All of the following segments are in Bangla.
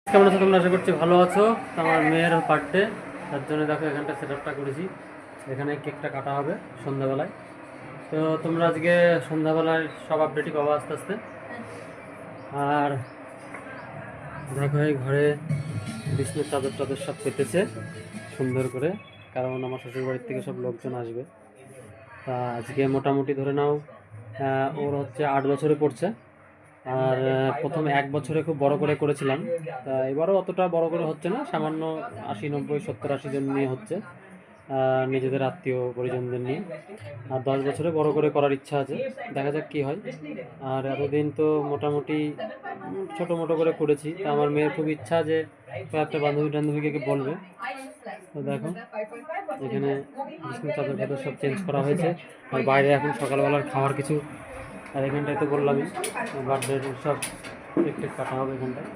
কেমন আছো তোমরা? আশা করছি ভালো আছো। আমার মেয়ের বার্থডে, তার জন্য দেখো এখানটা সেট আপটা করেছি। এখানে কেকটা কাটা হবে সন্ধ্যাবেলায়। তো তোমরা আজকে সন্ধ্যাবেলায় সব আপডেটই পাবো আস্তে আস্তে। আর দেখো এই ঘরে বিছনার চাদর টাদর সব পেতেছে সুন্দর করে, কারণ আমার শ্বশুর বাড়ির থেকে সব লোকজন আসবে। তা আজকে মোটামুটি ধরে নাও ওর হচ্ছে 8 বছরে পড়ছে। আর প্রথম 1 বছরে খুব বড় করে করেছিলাম, তা এবারও অতটা বড় করে হচ্ছে না, সামান্য 80 90 70 80 জন নিয়ে হচ্ছে, নিজেদের আত্মীয় পরিজনদের নিয়ে। আর 10 বছরে বড় করে করার ইচ্ছা আছে, দেখা যাক কি হয়। আর এতদিন তো মোটামুটি ছোটো মোটো করে করেছি, তা আমার মেয়ের খুব ইচ্ছা যে কয়েকটা বান্ধবী টান্ধবীকে বলবে। তো দেখো এখানে বিছানার চাদর ফাদর সব চেঞ্জ করা হয়েছে। আর বাইরে এখন সকালবেলার খাওয়ার কিছু, আর এখানটায় তো বললামই বার্থডে সব কেক টেক কাটা হবে এখানটায়।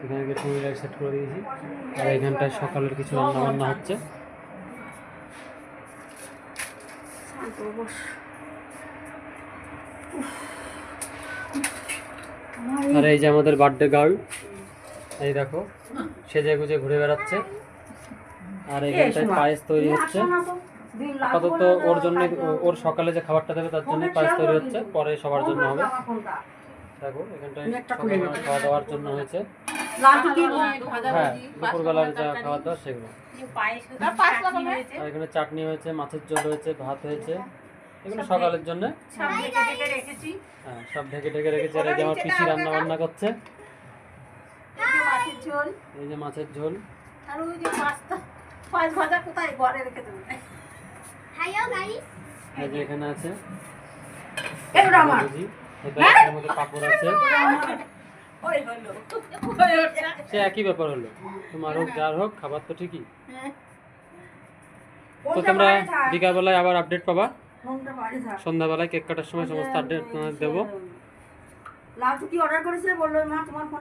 এখানে কিছু লাইট সেট করে দিয়েছি। আর এখানটায় সকালের কিছু রান্না বান্না হচ্ছে। আর এই যে আমাদের বার্থডে গার্ল, এই দেখো সেজে গুজে ঘুরে বেড়াচ্ছে। আর এখানটায় পায়েস তৈরি হচ্ছে আপাতত ওর জন্য, ওর সকালে যে খাবারটা দেবে তার জন্য পায়েস তৈরি হচ্ছে, পরে সবার জন্য হবে। দেখো এখানটায় খাওয়া দাওয়ার জন্য হয়েছে। হ্যাঁ, দুপুরবেলার যা খাওয়া দাওয়া সেগুলো। আর এখানে চাটনি হয়েছে, মাছের ঝোল হয়েছে, ভাত হয়েছে, এগুলো সকালের জন্য। হ্যাঁ, সব ঢেকে ঢেকে রেখেছে। আর এই যে আমার পিসি রান্না বান্না করছে, এই যে মাছের ঝোল। এই যে এখানে আছে পাপড় আছে। সে একই ব্যাপার হলো, তোমার হোক যার হোক, খাবার তো ঠিকই। তো তোমরা বিকালবেলায় আবার আপডেট পাবা, সন্ধ্যাবেলায় কেক কাটার সময় সমস্ত আপডেট দেবো।